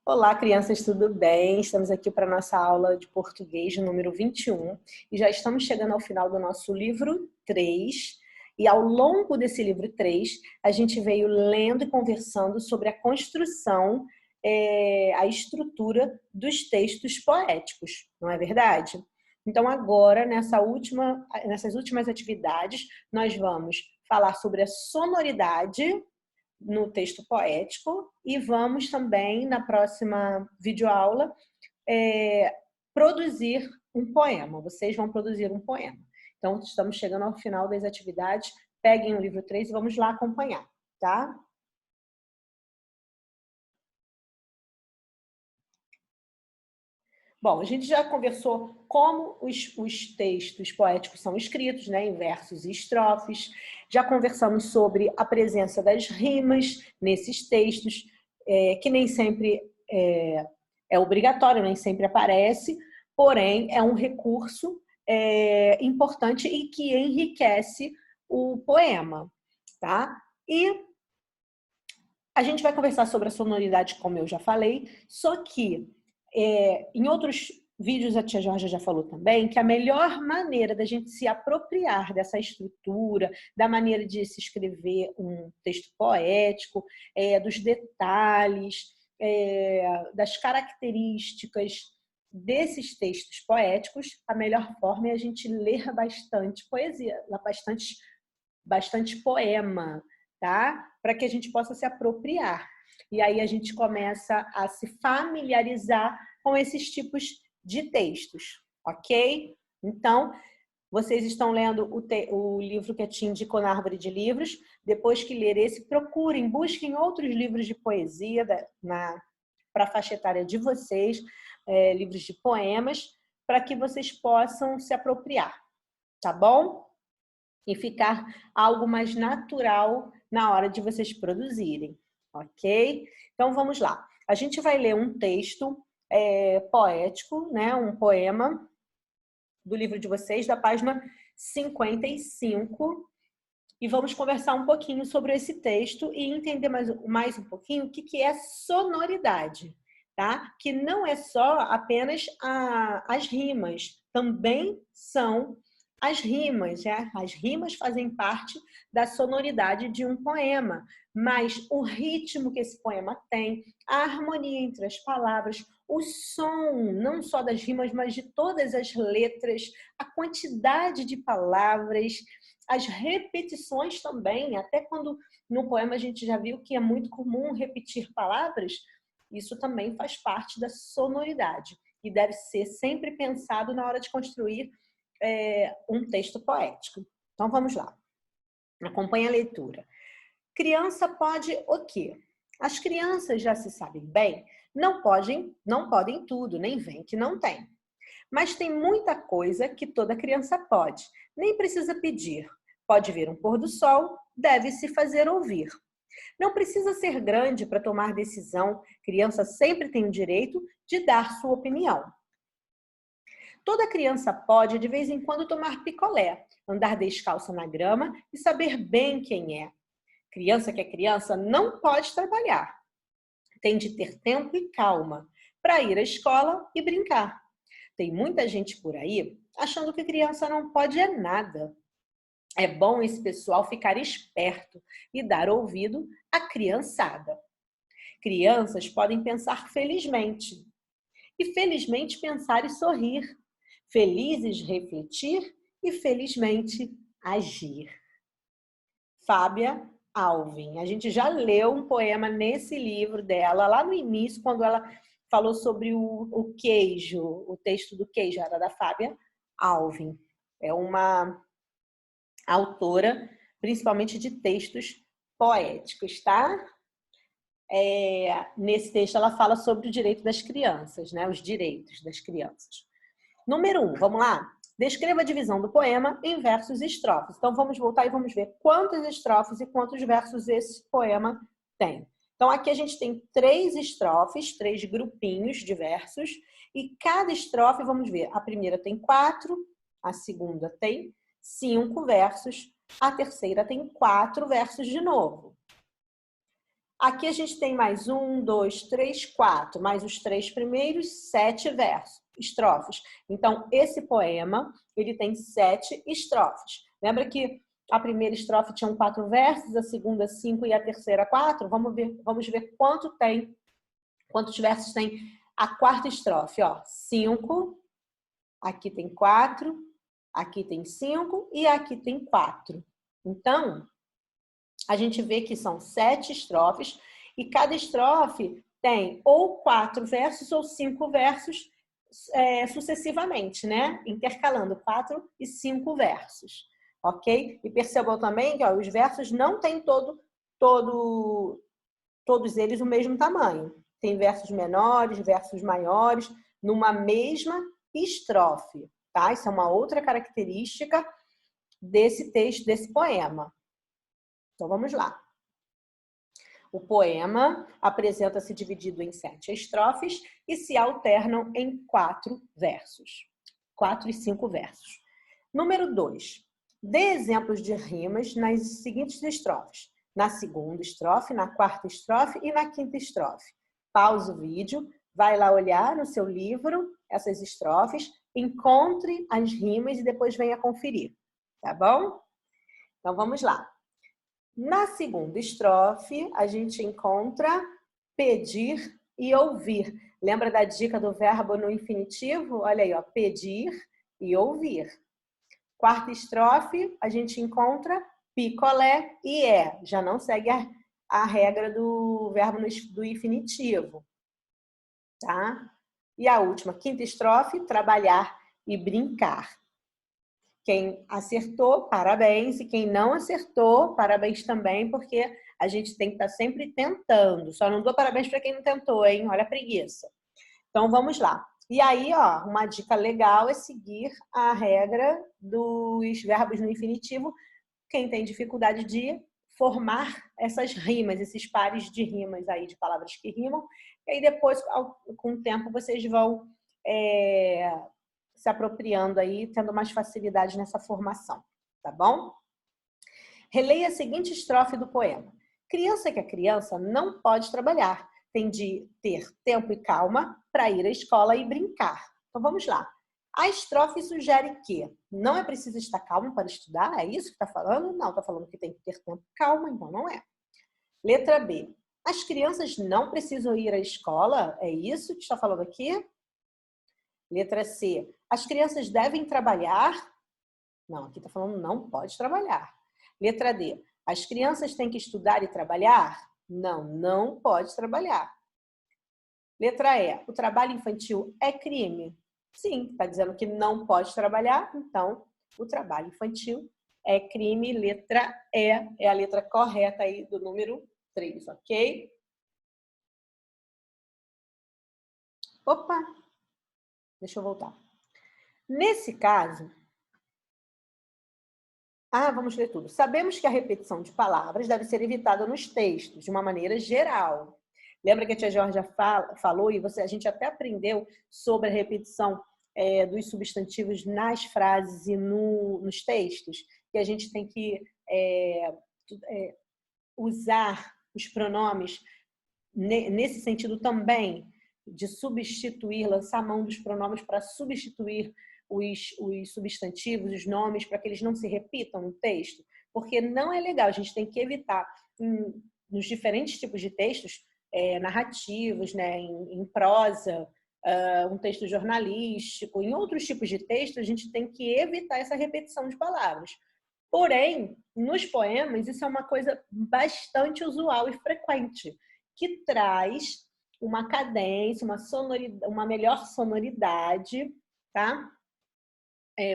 Olá, crianças, tudo bem? Estamos aqui para a nossa aula de português número 21 e já estamos chegando ao final do nosso livro 3. E ao longo desse livro 3, a gente veio lendo e conversando sobre a construção, a estrutura dos textos poéticos, não é verdade? Então agora, nessas últimas atividades, nós vamos falar sobre a sonoridade no texto poético e vamos também, na próxima videoaula, produzir um poema. Vocês vão produzir um poema. Então, estamos chegando ao final das atividades. Peguem o livro 3 e vamos lá acompanhar, tá? Bom, a gente já conversou como os textos poéticos são escritos, né, em versos e estrofes. Já conversamos sobre a presença das rimas nesses textos, que nem sempre é obrigatório, nem sempre aparece, porém é um recurso importante e que enriquece o poema, tá? E a gente vai conversar sobre a sonoridade, como eu já falei, só que em outros vídeos a tia Jorge já falou também que a melhor maneira da gente se apropriar dessa estrutura, da maneira de se escrever um texto poético, dos detalhes, das características desses textos poéticos, a melhor forma é a gente ler bastante poesia, bastante poema, tá? Para que a gente possa se apropriar. E aí a gente começa a se familiarizar com esses tipos de textos, ok? Então, vocês estão lendo o livro que a Tia indicou na árvore de livros. Depois que ler esse, procurem, busquem outros livros de poesia para a faixa etária de vocês, livros de poemas, para que vocês possam se apropriar, tá bom? E ficar algo mais natural na hora de vocês produzirem, ok? Então, vamos lá. A gente vai ler um texto poético, né? Um poema do livro de vocês, da página 55, e vamos conversar um pouquinho sobre esse texto e entender mais um pouquinho o que é sonoridade, tá? Que não é só apenas as rimas, também são as rimas, né? As rimas fazem parte da sonoridade de um poema, mas o ritmo que esse poema tem, a harmonia entre as palavras, o som, não só das rimas, mas de todas as letras, a quantidade de palavras, as repetições também, até quando no poema a gente já viu que é muito comum repetir palavras, isso também faz parte da sonoridade e deve ser sempre pensado na hora de construir um texto poético. Então vamos lá. Acompanhe a leitura. Criança pode o quê? As crianças já se sabem bem, não podem tudo, nem vem que não tem. Mas tem muita coisa que toda criança pode, nem precisa pedir. Pode ver um pôr do sol, deve se fazer ouvir. Não precisa ser grande para tomar decisão, criança sempre tem o direito de dar sua opinião. Toda criança pode, de vez em quando, tomar picolé, andar descalça na grama e saber bem quem é. Criança que é criança não pode trabalhar. Tem de ter tempo e calma para ir à escola e brincar. Tem muita gente por aí achando que criança não pode nada. É bom esse pessoal ficar esperto e dar ouvido à criançada. Crianças podem pensar felizmente. E felizmente pensar e sorrir. Felizes refletir e felizmente agir. Fábia Alvim. A gente já leu um poema nesse livro dela, lá no início, quando ela falou sobre o queijo, o texto do queijo, era da Fábia Alvim. É uma autora, principalmente de textos poéticos, tá? Nesse texto ela fala sobre o direito das crianças, né? Os direitos das crianças. Número 1, vamos lá? Descreva a divisão do poema em versos e estrofes. Então, vamos voltar e vamos ver quantas estrofes e quantos versos esse poema tem. Então, aqui a gente tem 3 estrofes, 3 grupinhos de versos, e cada estrofe, vamos ver, a primeira tem 4, a segunda tem 5 versos, a terceira tem 4 versos de novo. Aqui a gente tem mais 1, 2, 3, 4, mais os 3 primeiros, 7 versos, estrofes. Então, esse poema, ele tem 7 estrofes. Lembra que a primeira estrofe tinha 4 versos, a segunda 5 e a terceira 4? Vamos ver quantos versos tem a quarta estrofe. Ó, 5, aqui tem 4, aqui tem 5 e aqui tem 4. Então, a gente vê que são 7 estrofes e cada estrofe tem ou 4 versos ou 5 versos sucessivamente, né? Intercalando 4 e 5 versos, ok? E percebam também que ó, os versos não têm todos eles o mesmo tamanho. Tem versos menores, versos maiores, numa mesma estrofe, tá? Isso é uma outra característica desse texto, desse poema. Então, vamos lá. O poema apresenta-se dividido em 7 estrofes e se alternam em 4 versos. 4 e 5 versos. Número 2. Dê exemplos de rimas nas seguintes estrofes. Na segunda estrofe, na quarta estrofe e na quinta estrofe. Pausa o vídeo, vai lá olhar no seu livro essas estrofes, encontre as rimas e depois venha conferir. Tá bom? Então, vamos lá. Na segunda estrofe, a gente encontra pedir e ouvir. Lembra da dica do verbo no infinitivo? Olha aí, ó, pedir e ouvir. Quarta estrofe, a gente encontra picolé e é. Já não segue a regra do verbo do infinitivo. Tá? E a última, quinta estrofe, trabalhar e brincar. Quem acertou, parabéns. E quem não acertou, parabéns também, porque a gente tem que estar sempre tentando. Só não dou parabéns para quem não tentou, hein? Olha a preguiça. Então, vamos lá. E aí, ó, uma dica legal é seguir a regra dos verbos no infinitivo. Quem tem dificuldade de formar essas rimas, esses pares de rimas aí, de palavras que rimam. E aí, depois, com o tempo, vocês vão se apropriando aí, tendo mais facilidade nessa formação, tá bom? Releia a seguinte estrofe do poema. Criança que é criança não pode trabalhar, tem de ter tempo e calma para ir à escola e brincar. Então vamos lá. A estrofe sugere que não é preciso estar calmo para estudar, é isso que está falando? Não, está falando que tem que ter tempo e calma, então não é. Letra B. As crianças não precisam ir à escola, é isso que está falando aqui? Letra C. As crianças devem trabalhar? Não, aqui está falando não pode trabalhar. Letra D. As crianças têm que estudar e trabalhar? Não, não pode trabalhar. Letra E. O trabalho infantil é crime? Sim, está dizendo que não pode trabalhar, então o trabalho infantil é crime. Letra E é a letra correta aí do número 3, ok? Opa! Deixa eu voltar. Nesse caso, vamos ler tudo. Sabemos que a repetição de palavras deve ser evitada nos textos, de uma maneira geral. Lembra que a tia Georgia falou, e a gente até aprendeu sobre a repetição dos substantivos nas frases e nos textos, que a gente tem que usar os pronomes nesse sentido também, de substituir, lançar a mão dos pronomes para substituir os substantivos, os nomes, para que eles não se repitam no texto, porque não é legal, a gente tem que evitar, nos diferentes tipos de textos, narrativos, né, em prosa, um texto jornalístico, em outros tipos de texto, a gente tem que evitar essa repetição de palavras. Porém, nos poemas, isso é uma coisa bastante usual e frequente, que traz uma cadência, uma melhor sonoridade, tá?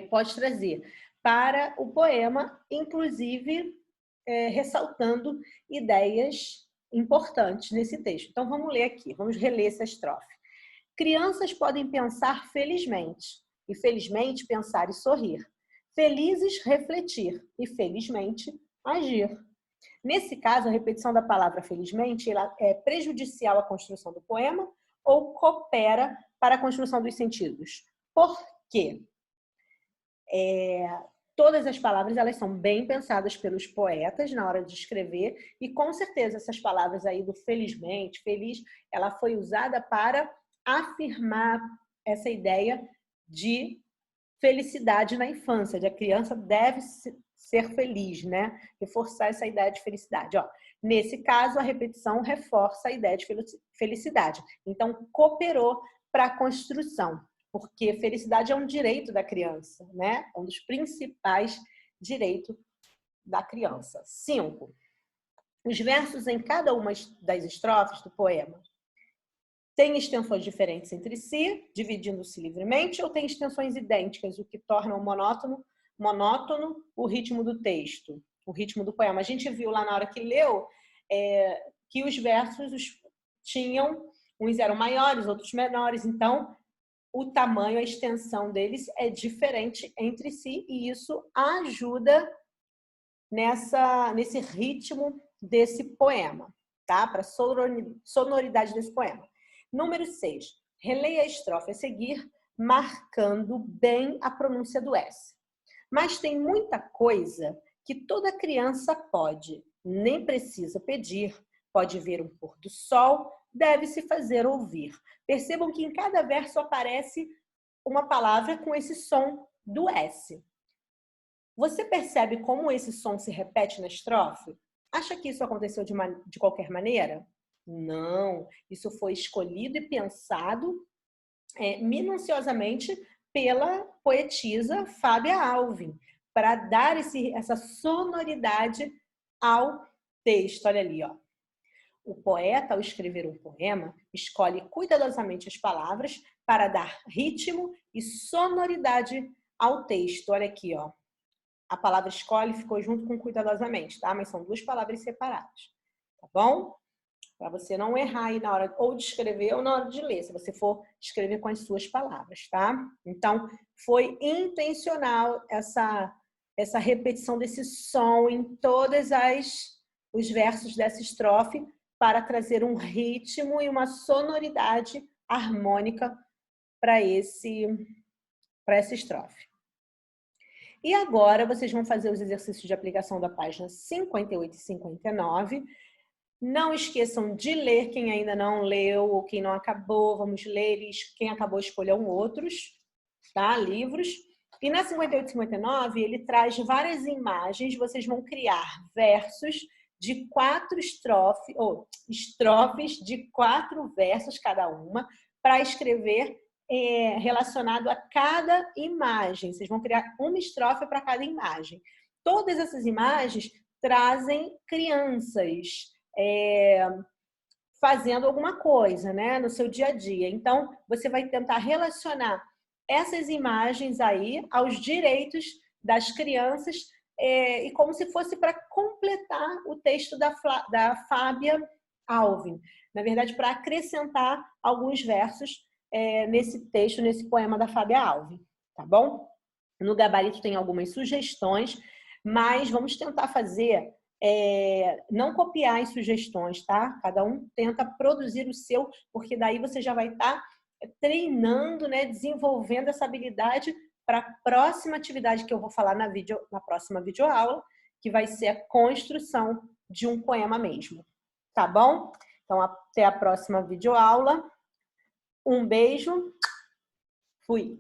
Pode trazer para o poema, inclusive ressaltando ideias importantes nesse texto. Então, vamos ler aqui, vamos reler essa estrofe. Crianças podem pensar felizmente, e felizmente pensar e sorrir. Felizes, refletir, e felizmente agir. Nesse caso, a repetição da palavra felizmente ela é prejudicial à construção do poema ou coopera para a construção dos sentidos. Por quê? Todas as palavras, elas são bem pensadas pelos poetas na hora de escrever e com certeza essas palavras aí do felizmente, feliz, ela foi usada para afirmar essa ideia de felicidade na infância, de a criança deve ser feliz, né? Reforçar essa ideia de felicidade. Ó, nesse caso, a repetição reforça a ideia de felicidade. Então, cooperou para a construção. Porque felicidade é um direito da criança, né? Um dos principais direitos da criança. 5. Os versos em cada uma das estrofes do poema têm extensões diferentes entre si, dividindo-se livremente, ou têm extensões idênticas, o que torna monótono o ritmo do texto, o ritmo do poema. A gente viu lá na hora que leu que os versos tinham, uns eram maiores, outros menores, então o tamanho, a extensão deles é diferente entre si e isso ajuda nesse ritmo desse poema, tá? Para a sonoridade desse poema. Número 6. Releia a estrofe a seguir, marcando bem a pronúncia do S. Mas tem muita coisa que toda criança pode, nem precisa pedir, pode ver um pôr do sol, deve se fazer ouvir. Percebam que em cada verso aparece uma palavra com esse som do S. Você percebe como esse som se repete na estrofe? Acha que isso aconteceu de qualquer maneira? Não, isso foi escolhido e pensado minuciosamente pela poetisa Fábia Alvim, para dar essa sonoridade ao texto. Olha ali, ó. O poeta, ao escrever um poema, escolhe cuidadosamente as palavras para dar ritmo e sonoridade ao texto. Olha aqui, ó. A palavra escolhe ficou junto com cuidadosamente, tá? Mas são duas palavras separadas, tá bom? Para você não errar aí na hora ou de escrever ou na hora de ler, se você for escrever com as suas palavras, tá? Então, foi intencional essa repetição desse som em todos os versos dessa estrofe para trazer um ritmo e uma sonoridade harmônica para essa estrofe. E agora vocês vão fazer os exercícios de aplicação da página 58 e 59. Não esqueçam de ler quem ainda não leu ou quem não acabou. Vamos ler, quem acabou escolham outros, tá? Livros. E na 58 e 59 ele traz várias imagens. Vocês vão criar versos de 4 estrofes, ou estrofes de 4 versos cada uma, para escrever relacionado a cada imagem. Vocês vão criar uma estrofe para cada imagem. Todas essas imagens trazem crianças fazendo alguma coisa, né, no seu dia a dia. Então, você vai tentar relacionar essas imagens aí aos direitos das crianças e como se fosse para completar o texto da Fábia Alvim. Na verdade, para acrescentar alguns versos nesse texto, nesse poema da Fábia Alvim, tá bom? No gabarito tem algumas sugestões, mas vamos tentar fazer, não copiar as sugestões, tá? Cada um tenta produzir o seu, porque daí você já vai estar treinando, né, desenvolvendo essa habilidade para a próxima atividade que eu vou falar na próxima videoaula, que vai ser a construção de um poema mesmo, tá bom? Então, até a próxima videoaula. Um beijo. Fui.